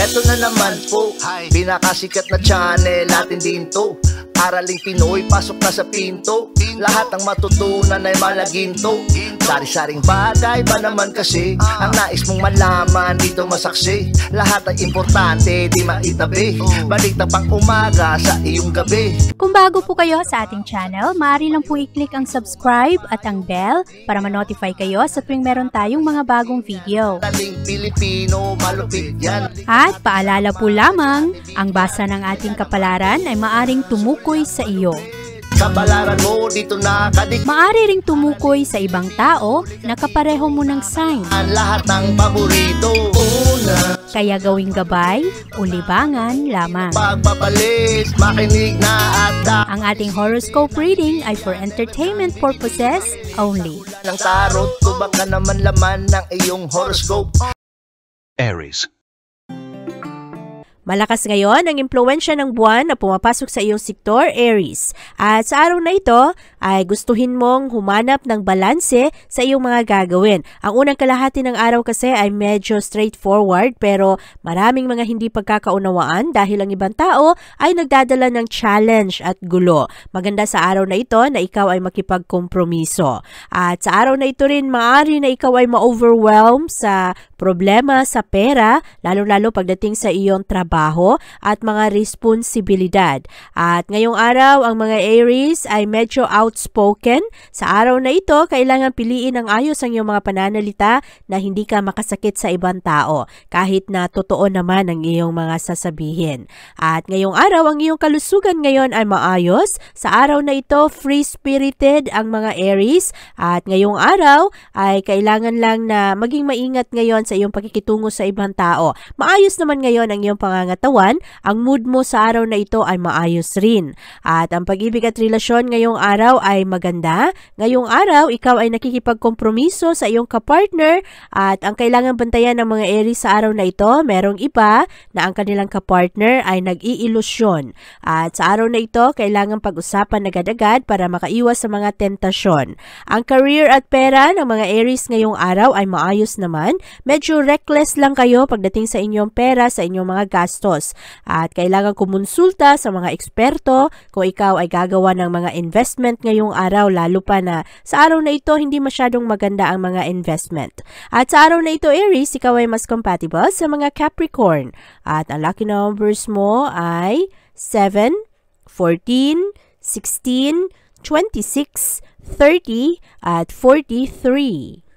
Eto na naman po, pinakasikat na channel natin din to. Araling Pinoy, pasok na sa pinto. Lahat ng matutunan ay malaginto. Sari-saring bagay ba naman kasi ang nais mong malaman dito masaksi. Lahat ay importante, di maitabi. Balik na pang umaga sa iyong gabi. Kung bago po kayo sa ating channel, maaari lang po i-click ang subscribe at ang bell para ma-notify kayo sa tuwing meron tayong mga bagong video. Taling Pilipino, malupit yan. At paalala po lamang, ang basa ng ating kapalaran ay maaring tumukoy sa iyo. Kapalaran mo dito nakadik. Maaari ring tumukoy sa ibang tao na kapareho mo ng sign. Ang lahat ng paborito. Una, Kaya gawing gabay o libangan lamang. pagpapalit, makinig na at Ang ating horoscope reading ay for entertainment purposes only. ng tarot. Tubak ka naman laman ng iyong horoscope. Aries. Malakas ngayon ang impluwensya ng buwan na pumapasok sa iyong sektor, Aries. At sa araw na ito ay gustuhin mong humanap ng balanse sa iyong mga gagawin. Ang unang kalahati ng araw kasi ay medyo straightforward pero maraming mga hindi pagkakaunawaan dahil ang ibang tao ay nagdadala ng challenge at gulo. Maganda sa araw na ito na ikaw ay makipagkompromiso. At sa araw na ito rin maaari na ikaw ay ma-overwhelm sa problema sa pera, lalo-lalo pagdating sa iyong trabaho at mga responsibilidad. At ngayong araw, ang mga Aries ay medyo outspoken. Sa araw na ito, kailangan piliin ng ayos ang iyong mga pananalita na hindi ka makasakit sa ibang tao, kahit na totoo naman ang iyong mga sasabihin. At ngayong araw, ang iyong kalusugan ngayon ay maayos. Sa araw na ito, free-spirited ang mga Aries. At ngayong araw, ay kailangan lang na maging maingat ngayon sa iyong pakikitungo sa ibang tao. Maayos naman ngayon ang iyong pangangatawan. Ang mood mo sa araw na ito ay maayos rin. At ang pag-ibig at relasyon ngayong araw ay maganda. Ngayong araw, ikaw ay nakikipagkompromiso sa iyong kapartner at ang kailangan bantayan ng mga Aries sa araw na ito, merong iba na ang kanilang kapartner ay nag-iilusyon. At sa araw na ito, kailangan pag-usapan agad-agad para makaiwas sa mga tentasyon. Ang career at pera ng mga Aries ngayong araw ay maayos naman. Medyo reckless lang kayo pagdating sa inyong pera, sa inyong mga gastos. At kailangan kumonsulta sa mga eksperto kung ikaw ay gagawa ng mga investment ngayong araw, lalo pa na sa araw na ito hindi masyadong maganda ang mga investment. At sa araw na ito, Aries, ikaw ay mas compatible sa mga Capricorn. At ang lucky numbers mo ay 7, 14, 16, 26, 30, at 43.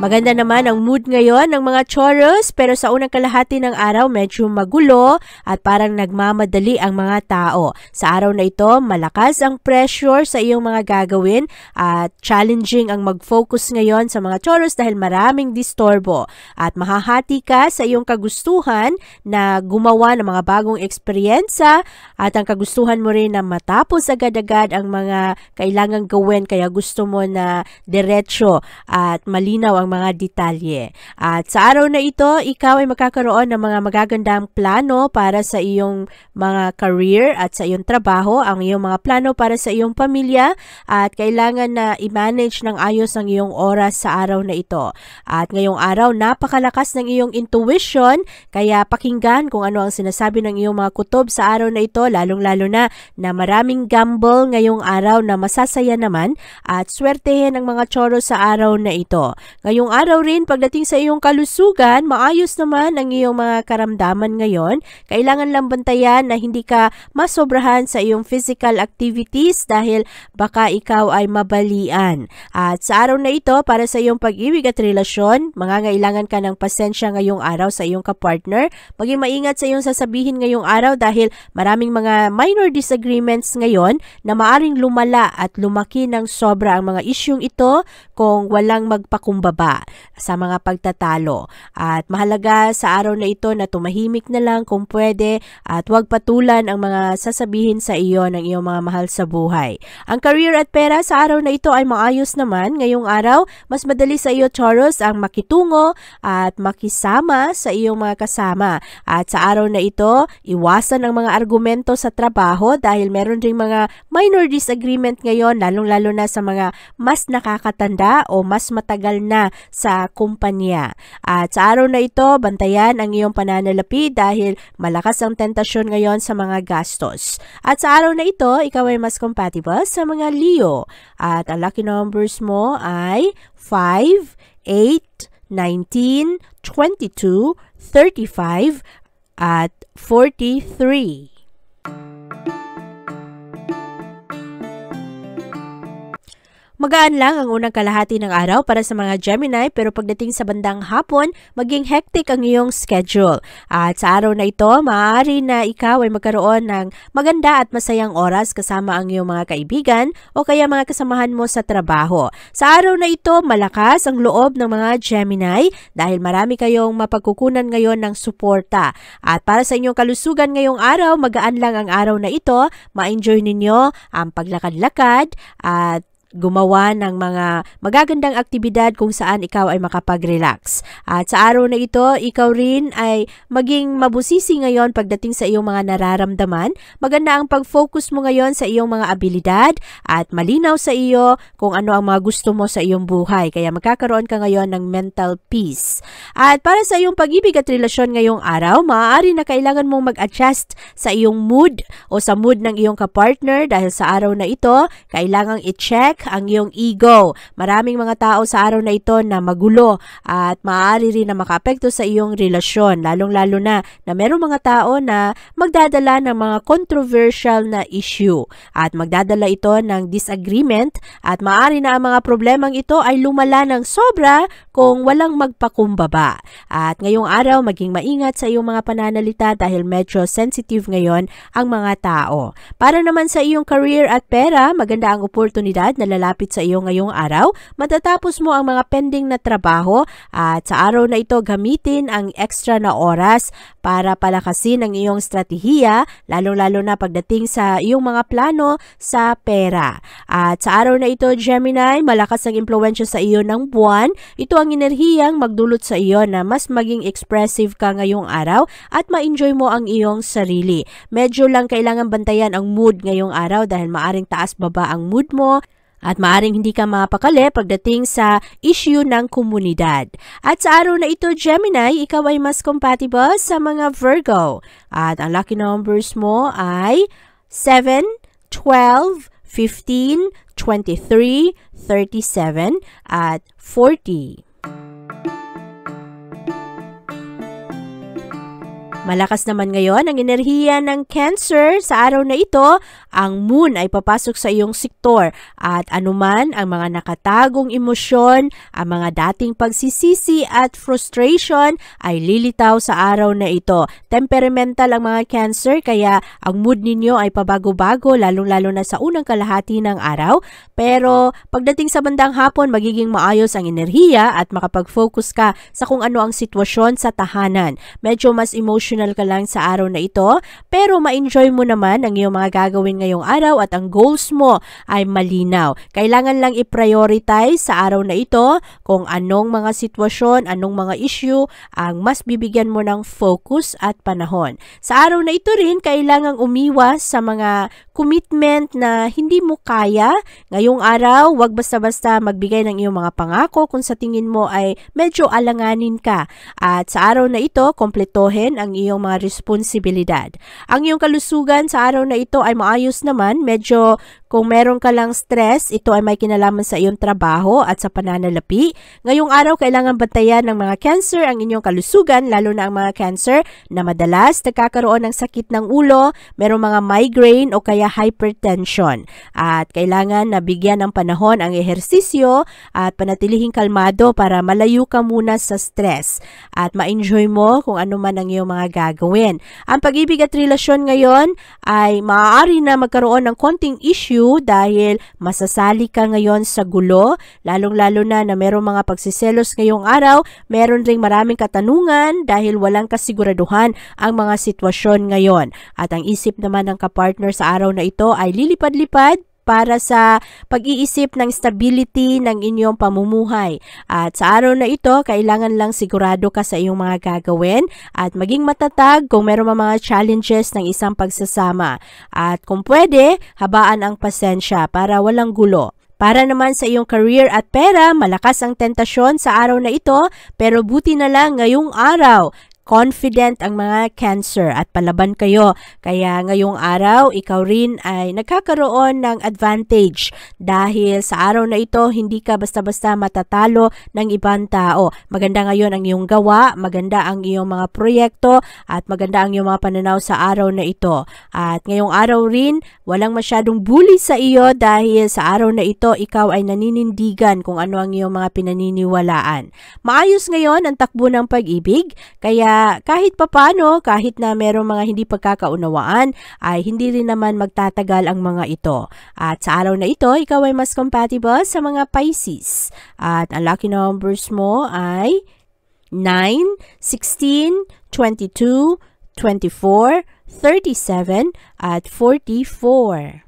Maganda naman ang mood ngayon ng mga Taurus pero sa unang kalahati ng araw medyo magulo at parang nagmamadali ang mga tao. Sa araw na ito, malakas ang pressure sa iyong mga gagawin at challenging ang mag-focus ngayon sa mga Taurus dahil maraming disturbo. At mahahati ka sa iyong kagustuhan na gumawa ng mga bagong eksperyensya at ang kagustuhan mo rin na matapos agad-agad ang mga kailangang gawin kaya gusto mo na diretso at malinaw ang mga detalye. At sa araw na ito, ikaw ay magkakaroon ng mga magagandang plano para sa iyong mga career at sa iyong trabaho, ang iyong mga plano para sa iyong pamilya at kailangan na i-manage ng ayos ang iyong oras sa araw na ito. At ngayong araw, napakalakas ng iyong intuition kaya pakinggan kung ano ang sinasabi ng iyong mga kutob sa araw na ito, lalong-lalo na maraming gamble ngayong araw na masasaya naman at swertehin ang mga Taurus sa araw na ito. Ngayong araw rin, pagdating sa iyong kalusugan, maayos naman ang iyong mga karamdaman ngayon. Kailangan lang bantayan na hindi ka masobrahan sa iyong physical activities dahil baka ikaw ay mabalian. At sa araw na ito, para sa iyong pag-ibig at relasyon, mangangailangan ka ng pasensya ngayong araw sa iyong kapartner. Maging maingat sa iyong sasabihin ngayong araw dahil maraming mga minor disagreements ngayon na maaring lumala at lumaki ng sobra ang mga isyung ito kung walang magpakumbaba sa mga pagtatalo. At mahalaga sa araw na ito na tumahimik na lang kung pwede at huwag patulan ang mga sasabihin sa iyo ng iyong mga mahal sa buhay. Ang career at pera sa araw na ito ay maayos naman. Ngayong araw, mas madali sa iyo Taurus ang makitungo at makisama sa iyong mga kasama. At sa araw na ito, iwasan ang mga argumento sa trabaho dahil meron ring mga minor disagreement ngayon, lalong-lalo na sa mga mas nakakatanda o mas matagal na sa kumpanya. At sa araw na ito, bantayan ang iyong pananalapi dahil malakas ang tentasyon ngayon sa mga gastos. At sa araw na ito, ikaw ay mas compatible sa mga Leo. At ang lucky numbers mo ay 5, 8, 19, 22, 35, at 43. Magaan lang ang unang kalahati ng araw para sa mga Gemini pero pagdating sa bandang hapon, maging hectic ang iyong schedule. At sa araw na ito, maaari na ikaw ay magkaroon ng maganda at masayang oras kasama ang iyong mga kaibigan o kaya mga kasamahan mo sa trabaho. Sa araw na ito, malakas ang loob ng mga Gemini dahil marami kayong mapagkukunan ngayon ng suporta. At para sa inyong kalusugan ngayong araw, magaan lang ang araw na ito, ma-enjoy ninyo ang paglakad-lakad at gumawa ng mga magagandang aktibidad kung saan ikaw ay makapag-relax. At sa araw na ito, ikaw rin ay maging mabusisi ngayon pagdating sa iyong mga nararamdaman. Maganda ang pag-focus mo ngayon sa iyong mga abilidad at malinaw sa iyo kung ano ang mga gusto mo sa iyong buhay. Kaya magkakaroon ka ngayon ng mental peace. At para sa iyong pag-ibig at relasyon ngayong araw, maaari na kailangan mong mag-adjust sa iyong mood o sa mood ng iyong kapartner dahil sa araw na ito, kailangang i-check ang iyong ego. Maraming mga tao sa araw na ito na magulo at maaari rin na makaapekto sa iyong relasyon, lalong-lalo na merong mga tao na magdadala ng mga controversial na issue at magdadala ito ng disagreement at maaari na ang mga problemang ito ay lumala ng sobra kung walang magpakumbaba. At ngayong araw, maging maingat sa iyong mga pananalita dahil medyo sensitive ngayon ang mga tao. Para naman sa iyong career at pera, maganda ang oportunidad na lalapit sa iyo ngayong araw. Matatapos mo ang mga pending na trabaho at sa araw na ito gamitin ang extra na oras para palakasin ang iyong strategiya, lalong-lalo na pagdating sa iyong mga plano sa pera. At sa araw na ito, Gemini, malakas ang impluwensya sa iyo ng buwan. Ito ang enerhiyang magdulot sa iyo na mas maging expressive ka ngayong araw at ma-enjoy mo ang iyong sarili. Medyo lang kailangan bantayan ang mood ngayong araw dahil maaring taas-baba ang mood mo at maaring hindi ka mapakali pagdating sa issue ng komunidad. At sa araw na ito, Gemini, ikaw ay mas compatible sa mga Virgo. At ang lucky numbers mo ay 7, 12, 15, 23, 37, at 40. Malakas naman ngayon ang enerhiya ng Cancer. Sa araw na ito, ang moon ay papasok sa iyong sektor at anuman ang mga nakatagong emosyon, ang mga dating pagsisisi at frustration ay lilitaw sa araw na ito. Temperamental ang mga Cancer kaya ang mood ninyo ay pabago-bago lalong-lalo na sa unang kalahati ng araw. Pero pagdating sa bandang hapon, magiging maayos ang enerhiya at makapag-focus ka sa kung ano ang sitwasyon sa tahanan. Medyo mas emotional ka lang sa araw na ito, pero ma-enjoy mo naman ang iyong mga gagawin ngayong araw at ang goals mo ay malinaw. Kailangan lang i-prioritize sa araw na ito kung anong mga sitwasyon, anong mga issue ang mas bibigyan mo ng focus at panahon. Sa araw na ito rin, kailangang umiwas sa mga commitment na hindi mo kaya. Ngayong araw, huwag basta-basta magbigay ng iyong mga pangako kung sa tingin mo ay medyo alanganin ka. At sa araw na ito, kompletohin ang iyong mga responsibilidad. Ang iyong kalusugan sa araw na ito ay maayos naman. Medyo kung meron ka lang stress, ito ay may kinalaman sa iyong trabaho at sa pananalapi. Ngayong araw, kailangan bantayan ng mga Cancer ang inyong kalusugan, lalo na ang mga Cancer na madalas nagkakaroon ng sakit ng ulo, merong mga migraine o kaya hypertension. At kailangan na bigyan ng panahon ang ehersisyo at panatilihing kalmado para malayo ka muna sa stress at ma-enjoy mo kung ano man ang iyong mga gagawin. Ang pag-ibig at relasyon ngayon ay maaari na magkaroon ng konting issue dahil masasali ka ngayon sa gulo, lalong-lalo na merong mga pagsiselos ngayong araw, meron ring maraming katanungan dahil walang kasiguraduhan ang mga sitwasyon ngayon. At ang isip naman ng kapartner sa araw na ito ay lilipad-lipad para sa pag-iisip ng stability ng inyong pamumuhay. At sa araw na ito, kailangan lang sigurado ka sa iyong mga gagawin at maging matatag kung meron mga challenges ng isang pagsasama. At kung pwede, habaan ang pasensya para walang gulo. Para naman sa iyong career at pera, malakas ang tentasyon sa araw na ito, pero buti na lang ngayong araw. Confident ang mga Cancer at palaban kayo. Kaya ngayong araw, ikaw rin ay nagkakaroon ng advantage dahil sa araw na ito, hindi ka basta-basta matatalo ng ibang tao. Maganda ngayon ang iyong gawa, maganda ang iyong mga proyekto at maganda ang iyong mga pananaw sa araw na ito. At ngayong araw rin, walang masyadong bully sa iyo dahil sa araw na ito, ikaw ay naninindigan kung ano ang iyong mga pinaniniwalaan. Maayos ngayon ang takbo ng pag-ibig, kaya kahit papano, kahit na merong mga hindi pagkakaunawaan, ay hindi rin naman magtatagal ang mga ito. At sa araw na ito, ikaw ay mas compatible sa mga Pisces. At ang lucky numbers mo ay 9, 16, 22, 24, 37, at 44.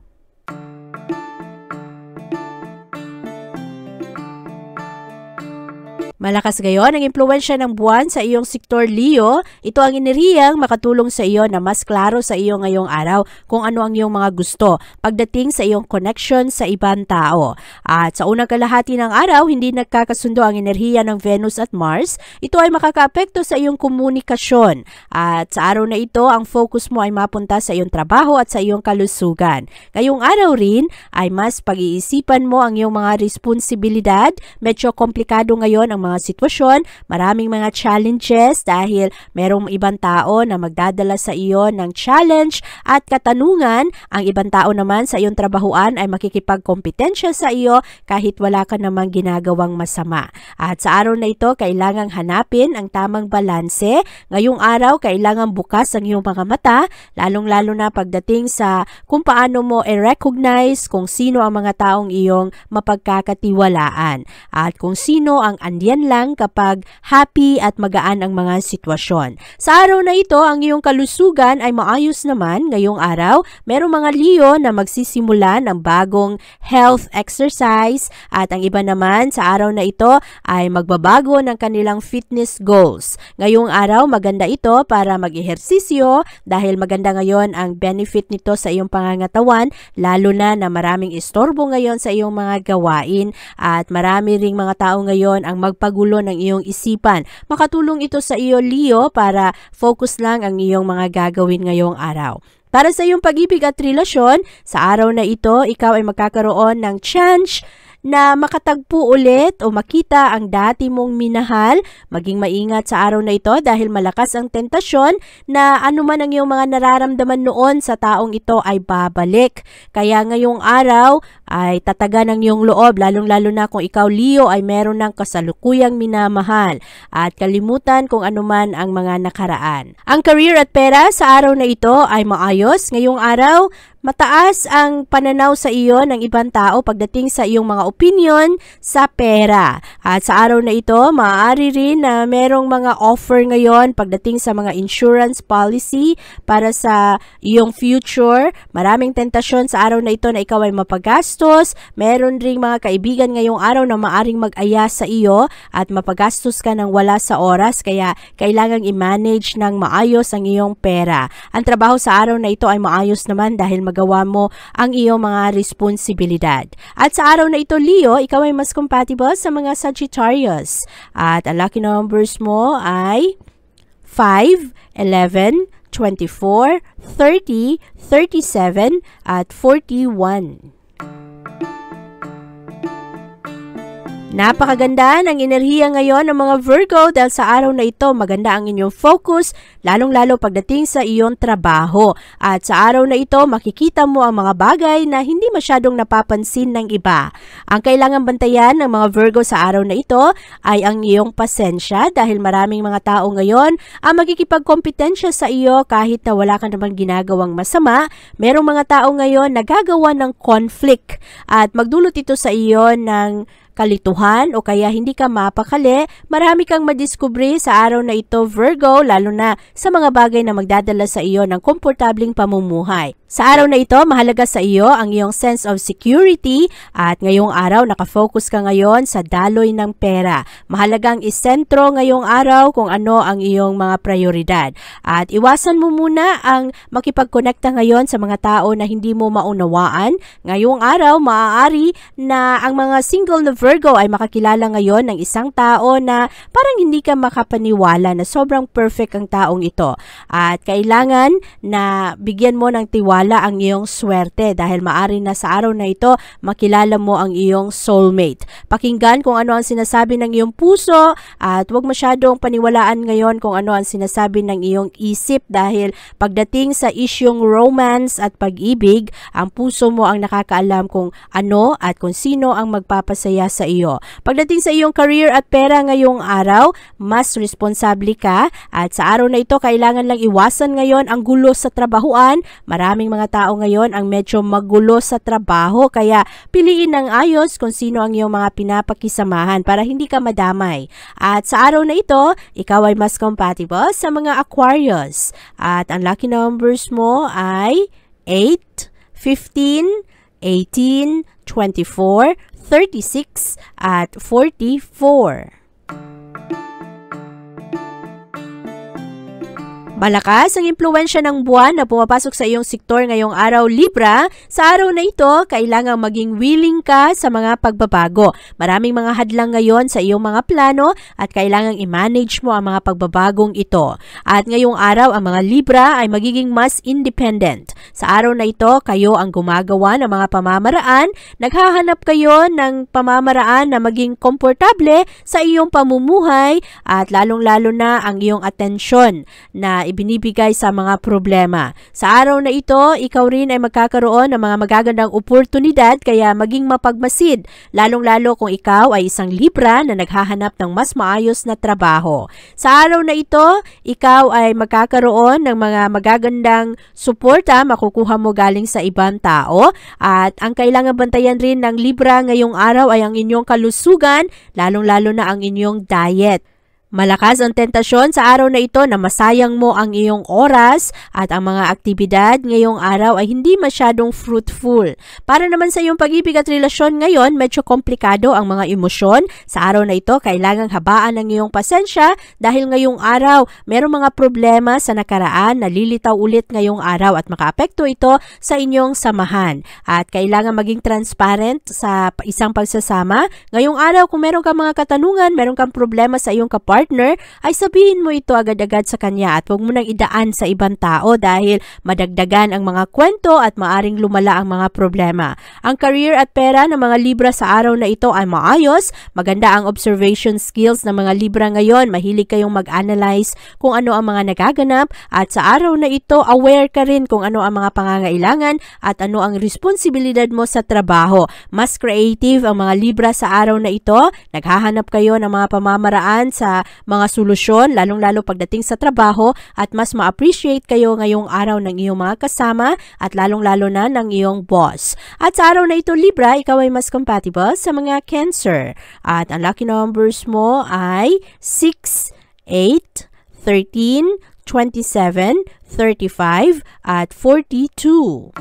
Malakas gayon ang impluwensya ng buwan sa iyong sektor Leo. Ito ang enerhiyang makatulong sa iyo na mas klaro sa iyo ngayong araw kung ano ang iyong mga gusto pagdating sa iyong connection sa ibang tao. At sa unang kalahati ng araw, hindi nagkakasundo ang enerhiya ng Venus at Mars. Ito ay makakaapekto sa iyong komunikasyon. At sa araw na ito, ang focus mo ay mapunta sa iyong trabaho at sa iyong kalusugan. Ngayong araw rin ay mas pag-iisipan mo ang iyong mga responsibilidad. Medyo komplikado ngayon ang mga sitwasyon, maraming mga challenges dahil merong ibang tao na magdadala sa iyo ng challenge at katanungan. Ang ibang tao naman sa iyong trabahuan ay makikipagkompetensya sa iyo kahit wala ka namang ginagawang masama. At sa araw na ito, kailangang hanapin ang tamang balanse. Ngayong araw, kailangan bukas ang iyong mga mata, lalong-lalo na pagdating sa kung paano mo i-recognize kung sino ang mga taong iyong mapagkakatiwalaan at kung sino ang andyan lang kapag happy at magaan ang mga sitwasyon. Sa araw na ito, ang iyong kalusugan ay maayos naman. Ngayong araw, merong mga Leo na magsisimula ng bagong health exercise at ang iba naman sa araw na ito ay magbabago ng kanilang fitness goals. Ngayong araw, maganda ito para mag-ehersisyo dahil maganda ngayon ang benefit nito sa iyong pangangatawan, lalo na maraming istorbo ngayon sa iyong mga gawain at marami ring mga tao ngayon ang magpagulo ng iyong isipan. Makatulong ito sa iyo, Leo, para focus lang ang iyong mga gagawin ngayong araw. Para sa iyong pag-ibig at relasyon, sa araw na ito, ikaw ay magkakaroon ng chance na makatagpo ulit o makita ang dati mong minahal. Maging maingat sa araw na ito dahil malakas ang tentasyon na anuman ang iyong mga nararamdaman noon sa taong ito ay babalik. Kaya ngayong araw ay tatagan ang iyong loob, lalong-lalo na kung ikaw, Leo, ay meron ng kasalukuyang minamahal at kalimutan kung anuman ang mga nakaraan. Ang career at pera sa araw na ito ay maayos. Ngayong araw, mataas ang pananaw sa iyo ng ibang tao pagdating sa iyong mga opinion sa pera. At sa araw na ito, maaari rin na merong mga offer ngayon pagdating sa mga insurance policy para sa iyong future. Maraming tentasyon sa araw na ito na ikaw ay mapagastos. Meron ring mga kaibigan ngayong araw na maaring mag-aya sa iyo at mapagastos ka ng wala sa oras, kaya kailangang i-manage ng maayos ang iyong pera. Ang trabaho sa araw na ito ay maayos naman dahil magawa mo ang iyong mga responsibilidad. At sa araw na ito, Leo, ikaw ay mas compatible sa mga Sagittarius. At ang lucky numbers mo ay 5, 11, 24, 30, 37, at 41. Napakaganda ng enerhiya ngayon ng mga Virgo dahil sa araw na ito maganda ang inyong focus, lalong-lalo pagdating sa iyong trabaho. At sa araw na ito makikita mo ang mga bagay na hindi masyadong napapansin ng iba. Ang kailangan bantayan ng mga Virgo sa araw na ito ay ang iyong pasensya dahil maraming mga tao ngayon ang magkikipagkompetensya sa iyo kahit na wala ka namang ginagawang masama. Merong mga tao ngayon na gagawa ng conflict at magdulot ito sa iyo ng kalituhan o kaya hindi ka mapakali. Marami kang madiskubre sa araw na ito, Virgo, lalo na sa mga bagay na magdadala sa iyo ng komportabling pamumuhay. Sa araw na ito, mahalaga sa iyo ang iyong sense of security at ngayong araw nakafocus ka ngayon sa daloy ng pera. Mahalagang isentro ngayong araw kung ano ang iyong mga prioridad. At iwasan mo muna ang makipagkonekta ngayon sa mga tao na hindi mo maunawaan. Ngayong araw, maaari na ang mga single na Virgo ay makakilala ngayon ng isang tao na parang hindi ka makapaniwala na sobrang perfect ang taong ito. At kailangan na bigyan mo ng tiwala ang iyong swerte dahil maari na sa araw na ito makilala mo ang iyong soulmate. Pakinggan kung ano ang sinasabi ng iyong puso at huwag masyadong paniwalaan ngayon kung ano ang sinasabi ng iyong isip dahil pagdating sa isyong romance at pag-ibig, ang puso mo ang nakakaalam kung ano at kung sino ang magpapasaya sa iyo. Pagdating sa iyong career at pera ngayong araw, mas responsable ka at sa araw na ito kailangan lang iwasan ngayon ang gulo sa trabahuan. Maraming mga tao ngayon ang medyo magulo sa trabaho kaya piliin ng ayos kung sino ang iyong mga pinapakisamahan para hindi ka madamay. At sa araw na ito, ikaw ay mas compatible sa mga Aquarius. At ang lucky numbers mo ay 8, 15, 18, 24, 36 at 44. Malakas ang impluwensya ng buwan na pumapasok sa iyong sektor ngayong araw, Libra. Sa araw na ito, kailangang maging willing ka sa mga pagbabago. Maraming mga hadlang ngayon sa iyong mga plano at kailangang i-manage mo ang mga pagbabagong ito. At ngayong araw, ang mga Libra ay magiging mas independent. Sa araw na ito, kayo ang gumagawa ng mga pamamaraan. Naghahanap kayo ng pamamaraan na maging komportable sa iyong pamumuhay at lalong-lalo na ang iyong atensyon na ibinibigay sa mga problema. Sa araw na ito, ikaw rin ay magkakaroon ng mga magagandang oportunidad kaya maging mapagmasid, lalong-lalo kung ikaw ay isang Libra na naghahanap ng mas maayos na trabaho. Sa araw na ito, ikaw ay magkakaroon ng mga magagandang suporta makukuha mo galing sa ibang tao at ang kailangan bantayan rin ng Libra ngayong araw ay ang inyong kalusugan, lalong-lalo na ang inyong diet. Malakas ang tentasyon sa araw na ito na masayang mo ang iyong oras at ang mga aktibidad ngayong araw ay hindi masyadong fruitful. Para naman sa iyong pag-ibig at relasyon ngayon, medyo komplikado ang mga emosyon. Sa araw na ito, kailangang habaan ang iyong pasensya dahil ngayong araw, merong mga problema sa nakaraan na lilitaw ulit ngayong araw at makaapekto ito sa inyong samahan. At kailangan maging transparent sa isang pagsasama. Ngayong araw, kung meron kang mga katanungan, meron kang problema sa iyong kapartner, ay sabihin mo ito agad-agad sa kanya at huwag mo nang idaan sa ibang tao dahil madagdagan ang mga kwento at maaring lumala ang mga problema. Ang career at pera ng mga Libra sa araw na ito ay maayos. Maganda ang observation skills ng mga Libra ngayon. Mahilig kayong mag-analyze kung ano ang mga nagaganap at sa araw na ito, aware ka rin kung ano ang mga pangangailangan at ano ang responsibilidad mo sa trabaho. Mas creative ang mga Libra sa araw na ito. Naghahanap kayo ng mga pamamaraan sa mga solusyon, lalong-lalo pagdating sa trabaho at mas ma-appreciate kayo ngayong araw ng iyong mga kasama at lalong-lalo na ng iyong boss. At sa araw na ito, Libra, ikaw ay mas compatible sa mga Cancer. At ang lucky numbers mo ay 6, 8, 13, 27, 35 at 42.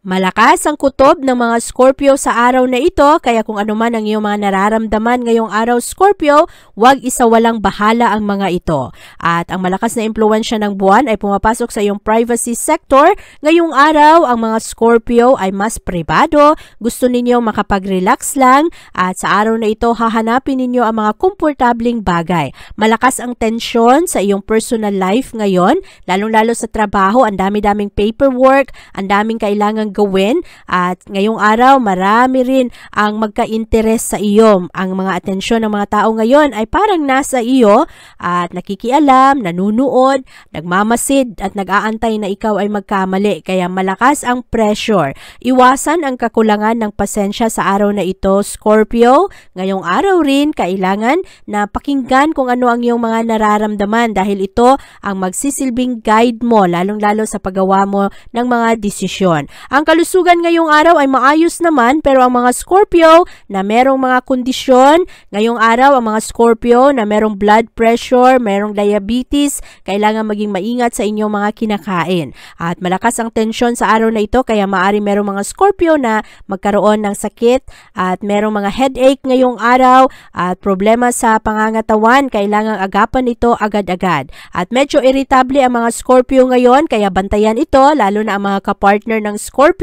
Malakas ang kutob ng mga Scorpio sa araw na ito, kaya kung ano man ang iyong mga nararamdaman ngayong araw, Scorpio, huwag isawalang bahala ang mga ito. At ang malakas na impluwensya ng buwan ay pumapasok sa iyong privacy sector. Ngayong araw, ang mga Scorpio ay mas pribado, gusto ninyo makapag-relax lang, at sa araw na ito, hahanapin ninyo ang mga komportabling bagay. Malakas ang tensyon sa iyong personal life ngayon, lalong-lalo sa trabaho, ang dami-daming paperwork, ang daming kailangang gawin at ngayong araw marami rin ang magka-interes sa iyo. Ang mga atensyon ng mga tao ngayon ay parang nasa iyo at nakikialam, nanunood, nagmamasid at nag-aantay na ikaw ay magkamali kaya malakas ang pressure. Iwasan ang kakulangan ng pasensya sa araw na ito, Scorpio. Ngayong araw rin kailangan na pakinggan kung ano ang iyong mga nararamdaman dahil ito ang magsisilbing guide mo lalong-lalo sa paggawa mo ng mga desisyon. Ang Ang kalusugan ngayong araw ay maayos naman, pero ang mga Scorpio na merong mga kondisyon, ngayong araw ang mga Scorpio na merong blood pressure, merong diabetes, kailangan maging maingat sa inyong mga kinakain. At malakas ang tensyon sa araw na ito, kaya maaari merong mga Scorpio na magkaroon ng sakit at merong mga headache ngayong araw at problema sa pangangatawan, kailangang agapan ito agad-agad. At medyo irritable ang mga Scorpio ngayon, kaya bantayan ito, lalo na ang mga kapartner ng Scorpio.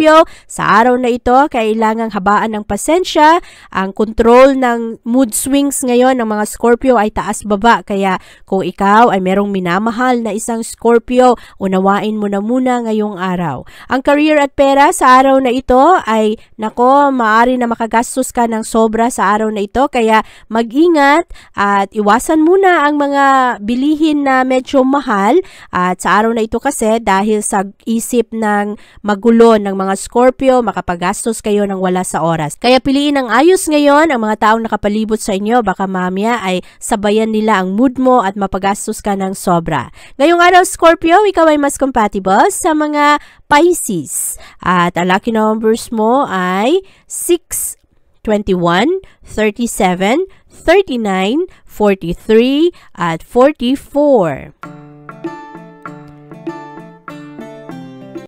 Sa araw na ito, kailangang habaan ng pasensya. Ang control ng mood swings ngayon ng mga Scorpio ay taas-baba, kaya kung ikaw ay merong minamahal na isang Scorpio, unawain mo na muna ngayong araw. Ang career at pera sa araw na ito ay, nako, maaari na makagastos ka ng sobra sa araw na ito, kaya mag-ingat at iwasan muna ang mga bilihin na medyo mahal. At sa araw na ito kasi, dahil sa isip ng magulo ng mga Scorpio, makapagastos kayo ng wala sa oras. Kaya piliin ang ayos ngayon ang mga taong nakapalibot sa inyo, baka mamaya ay sabayan nila ang mood mo at mapagastos ka ng sobra. Ngayong araw Scorpio, ikaw ay mas compatible sa mga Pisces. At ang lucky numbers mo ay 6, 21, 37, 39, 43, at 44.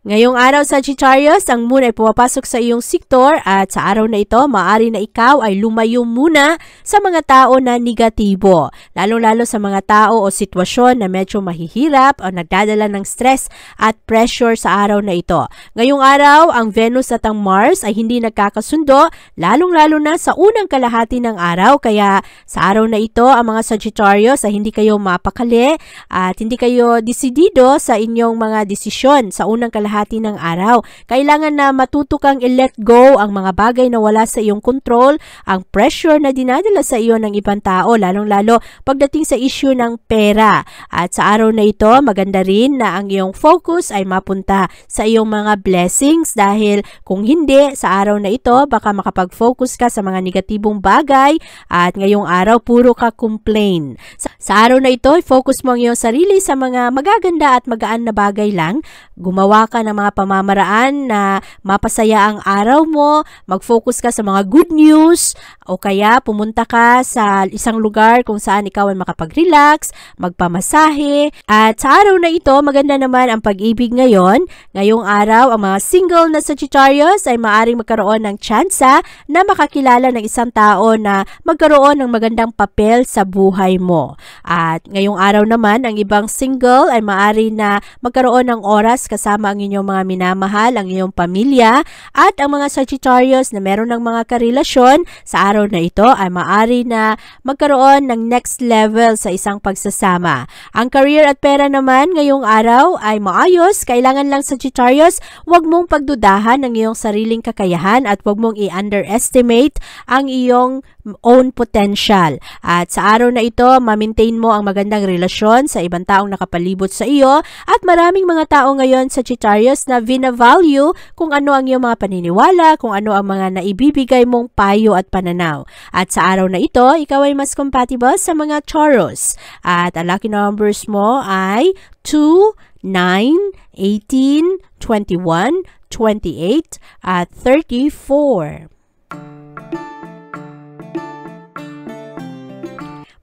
Ngayong araw Sagittarius, ang moon ay pumapasok sa iyong sektor at sa araw na ito, maaari na ikaw ay lumayo muna sa mga tao na negatibo. Lalong-lalo sa mga tao o sitwasyon na medyo mahihirap o nagdadala ng stress at pressure sa araw na ito. Ngayong araw, ang Venus at ang Mars ay hindi nagkakasundo, lalong-lalo na sa unang kalahati ng araw. Kaya sa araw na ito, ang mga Sagittarius ay hindi kayo mapakali at hindi kayo desidido sa inyong mga desisyon sa unang kalahati ng araw. Kailangan na matuto kang i-let go ang mga bagay na wala sa iyong control, ang pressure na dinadala sa iyo ng ibang tao, lalong-lalo pagdating sa issue ng pera. At sa araw na ito, maganda rin na ang iyong focus ay mapunta sa iyong mga blessings, dahil kung hindi, sa araw na ito, baka makapag-focus ka sa mga negatibong bagay at ngayong araw, puro ka complain. Sa araw na ito, focus mo ang iyong sarili sa mga magaganda at magaan na bagay lang. Gumawa ka ng mga pamamaraan na mapasaya ang araw mo, mag-focus ka sa mga good news, o kaya pumunta ka sa isang lugar kung saan ikaw ay makapag-relax, magpamasahe. At sa araw na ito, maganda naman ang pag-ibig ngayon. Ngayong araw, ang mga single na Sagittarius ay maaaring magkaroon ng tsansa na makakilala ng isang tao na magkaroon ng magandang papel sa buhay mo. At ngayong araw naman, ang ibang single ay maaari na magkaroon ng oras kasama ang inyong mga minamahal, ang iyong pamilya. At ang mga Sagittarius na meron ng mga karelasyon, sa araw na ito ay maaari na magkaroon ng next level sa isang pagsasama. Ang career at pera naman ngayong araw ay maayos. Kailangan lang Sagittarius, huwag mong pagdudahan ng iyong sariling kakayahan at huwag mong i-underestimate ang iyong own potential. At sa araw na ito, ma-maintain mo ang magandang relasyon sa ibang taong nakapalibot sa iyo. At maraming mga tao ngayon sa Sagittarius na vina-value kung ano ang iyong mga paniniwala, kung ano ang mga naibibigay mong payo at pananaw. At sa araw na ito, ikaw ay mas compatible sa mga Taurus. At ang lucky numbers mo ay 2, 9, 18, 21, 28, at 34.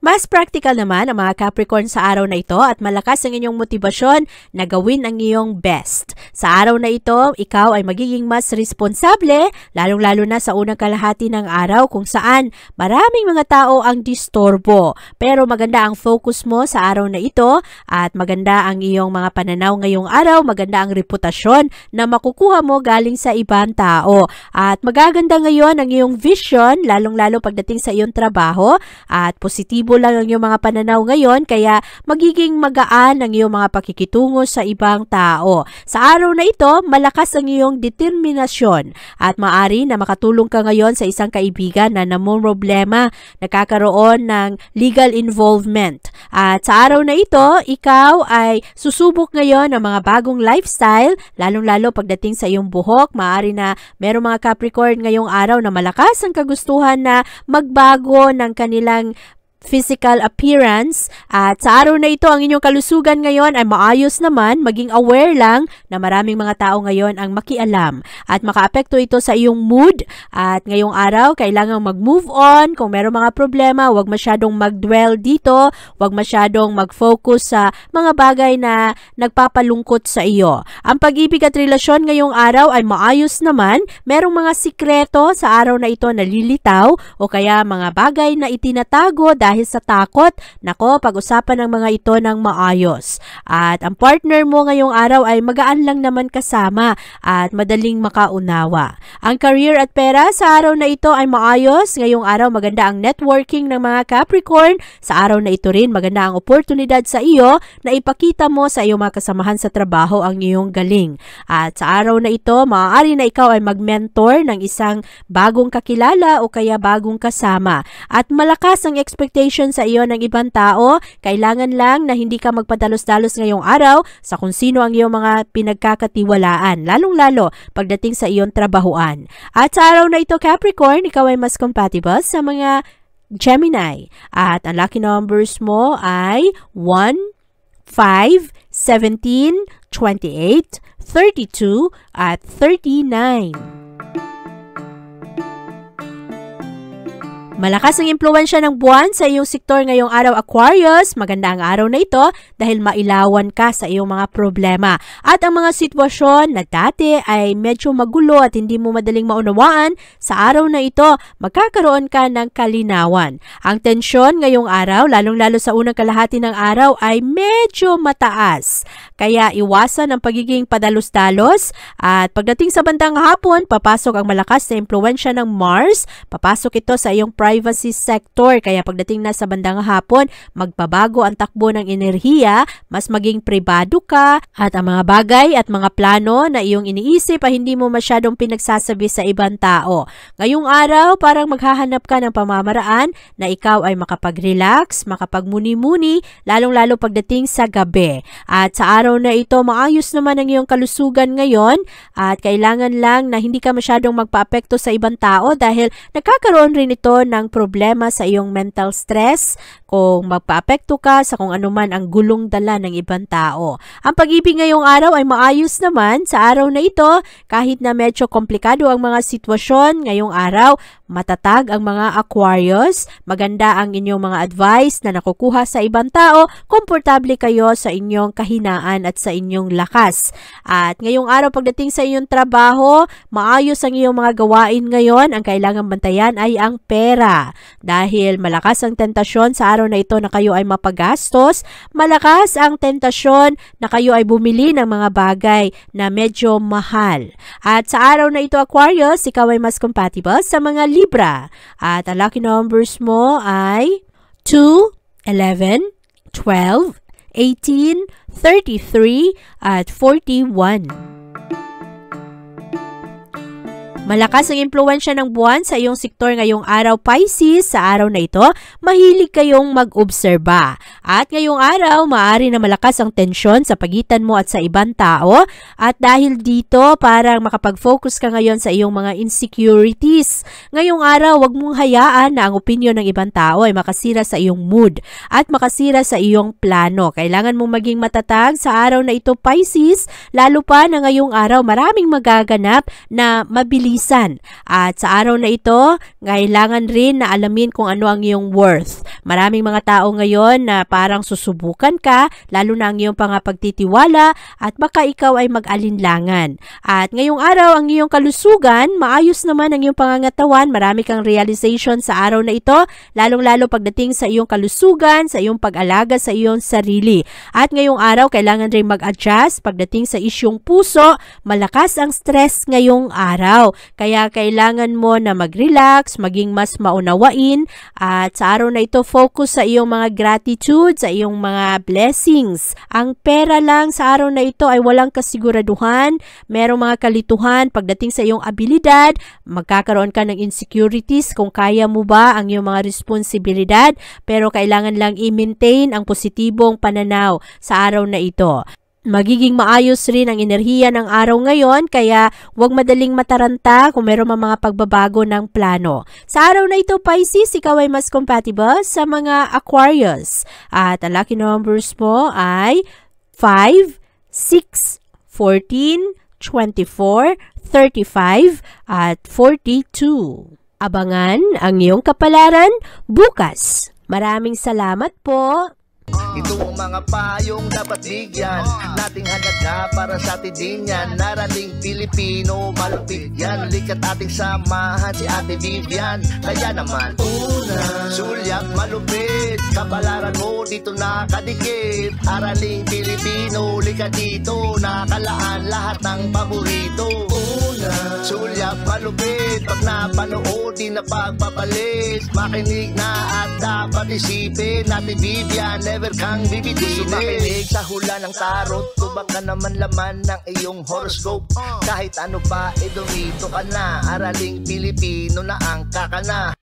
Mas practical naman ang mga Capricorn sa araw na ito at malakas ang inyong motibasyon na gawin ang iyong best. Sa araw na ito, ikaw ay magiging mas responsable, lalong-lalo na sa unang kalahati ng araw kung saan maraming mga tao ang distorbo. Pero maganda ang focus mo sa araw na ito at maganda ang iyong mga pananaw ngayong araw, maganda ang reputasyon na makukuha mo galing sa ibang tao. At magaganda ngayon ang iyong vision, lalong-lalo pagdating sa iyong trabaho at positibo lang ang iyong mga pananaw ngayon, kaya magiging magaan ang iyong mga pakikitungo sa ibang tao. Sa araw na ito, malakas ang iyong determinasyon at maaari na makatulong ka ngayon sa isang kaibigan na namumroblema, nakakaroon ng legal involvement. At sa araw na ito, ikaw ay susubok ngayon ng mga bagong lifestyle, lalong-lalo pagdating sa iyong buhok. Maaari na merong mga Capricorn ngayong araw na malakas ang kagustuhan na magbago ng kanilang physical appearance. At sa araw na ito, ang inyong kalusugan ngayon ay maayos naman. Maging aware lang na maraming mga tao ngayon ang makialam at makaapekto ito sa iyong mood. At ngayong araw, kailangang mag-move on. Kung meron mga problema, huwag masyadong mag-dwell dito. Huwag masyadong mag-focus sa mga bagay na nagpapalungkot sa iyo. Ang pag-ibig at relasyon ngayong araw ay maayos naman. Merong mga sikreto sa araw na ito na lilitaw o kaya mga bagay na itinatago dahil sa takot. Nako, pag-usapan ng mga ito ng maayos. At ang partner mo ngayong araw ay magaan lang naman kasama at madaling makaunawa. Ang career at pera sa araw na ito ay maayos. Ngayong araw maganda ang networking ng mga Capricorn. Sa araw na ito rin maganda ang oportunidad sa iyo na ipakita mo sa iyong mga kasamahan sa trabaho ang iyong galing. At sa araw na ito, maaari na ikaw ay mag-mentor ng isang bagong kakilala o kaya bagong kasama. At malakas ang expectation sa iyo ng ibang tao. Kailangan lang na hindi ka magpadalos-dalos ngayong araw sa kung sino ang iyong mga pinagkakatiwalaan, lalong-lalo pagdating sa iyong trabahuan. At sa araw na ito, Capricorn, ikaw ay mas compatible sa mga Gemini. At ang lucky numbers mo ay 1, 5, 17, 28, 32, at 39. Malakas ang impluwensya ng buwan sa iyong sektor ngayong araw, Aquarius. Maganda ang araw na ito dahil mailawan ka sa iyong mga problema. At ang mga sitwasyon na dati ay medyo magulo at hindi mo madaling maunawaan, sa araw na ito, magkakaroon ka ng kalinawan. Ang tensyon ngayong araw, lalong-lalo sa unang kalahati ng araw, ay medyo mataas. Kaya iwasan ang pagiging padalos-dalos. At pagdating sa bandang hapon, papasok ang malakas na impluwensya ng Mars. Papasok ito sa iyong privacy sector. Kaya pagdating na sa bandang hapon, magbabago ang takbo ng enerhiya, mas maging pribado ka, at ang mga bagay at mga plano na iyong iniisip ay hindi mo masyadong pinagsasabi sa ibang tao. Ngayong araw, parang maghahanap ka ng pamamaraan na ikaw ay makapag-relax, makapagmuni-muni, lalong-lalo pagdating sa gabi. At sa araw na ito, maayos naman ang iyong kalusugan ngayon at kailangan lang na hindi ka masyadong magpaapekto sa ibang tao dahil nagkakaroon rin ito ng problema sa iyong mental stress kung magpaapekto ka sa kung anuman ang gulong dala ng ibang tao. Ang pag-ibig ngayong araw ay maayos naman. Sa araw na ito, kahit na medyo komplikado ang mga sitwasyon ngayong araw, matatag ang mga Aquarius. Maganda ang inyong mga advice na nakukuha sa ibang tao. Komportable kayo sa inyong kahinaan at sa inyong lakas. At ngayong araw pagdating sa inyong trabaho, maayos ang iyong mga gawain ngayon. Ang kailangan bantayan ay ang pera. Dahil malakas ang tentasyon sa araw na ito na kayo ay mapagastos, malakas ang tentasyon na kayo ay bumili ng mga bagay na medyo mahal. At sa araw na ito, Aquarius, ikaw ay mas compatible sa mga Libra. At ang lucky numbers mo ay 2, 11, 12, 18, 33, at 41. Malakas ang impluwensya ng buwan sa iyong sektor ngayong araw, Pisces. Sa araw na ito, mahilig kayong mag-obserba. At ngayong araw, maaari na malakas ang tensyon sa pagitan mo at sa ibang tao. At dahil dito, parang makapag-focus ka ngayon sa iyong mga insecurities. Ngayong araw, huwag mong hayaan na ang opinyon ng ibang tao ay makasira sa iyong mood at makasira sa iyong plano. Kailangan mong maging matatag sa araw na ito, Pisces. Lalo pa na ngayong araw, maraming magaganap na mabilis. At sa araw na ito, kailangan rin na alamin kung ano ang iyong worth. Maraming mga tao ngayon na parang susubukan ka, lalo na ang iyong pagtitiwala at baka ikaw ay mag-alinlangan. At ngayong araw, ang iyong kalusugan, maayos naman ang iyong pangangatawan, marami kang realization sa araw na ito, lalong-lalo pagdating sa iyong kalusugan, sa iyong pag-alaga sa iyong sarili. At ngayong araw, kailangan rin mag-adjust pagdating sa isyong puso, malakas ang stress ngayong araw. Kaya kailangan mo na mag-relax, maging mas maunawain at sa araw na ito focus sa iyong mga gratitude, sa iyong mga blessings. Ang pera lang sa araw na ito ay walang kasiguraduhan, merong mga kalituhan pagdating sa iyong abilidad, magkakaroon ka ng insecurities kung kaya mo ba ang iyong mga responsibilidad, pero kailangan lang i-maintain ang positibong pananaw sa araw na ito. Magiging maayos rin ang enerhiya ng araw ngayon kaya huwag madaling mataranta kung meron mga pagbabago ng plano. Sa araw na ito, Pisces, ikaw ay mas compatible sa mga Aquarius. At ang lucky numbers mo ay 5, 6, 14, 24, 35, at 42. Abangan ang iyong kapalaran bukas. Maraming salamat po. Ito ang mga payong dapat bigyan nating halaga para sa atin din yan. Narating Pilipino, malupit yan. Likat ating samahan si Ate Vivian. Kaya naman, una, sulyap malupit, kapalaran mo dito nakadikit. Araling Pilipino, likat dito, nakalaan lahat ng paborito. Una, sulyap malupit, pag napanood di na pagpapalit. Makinig na at dapat isipin, Ate Vivian, never kang bibitinin. Makinig sa hula ng tarot, tubak ka naman laman ng iyong horoscope. Kahit ano pa, dumito ka na. Araling Pilipino na ang kakana.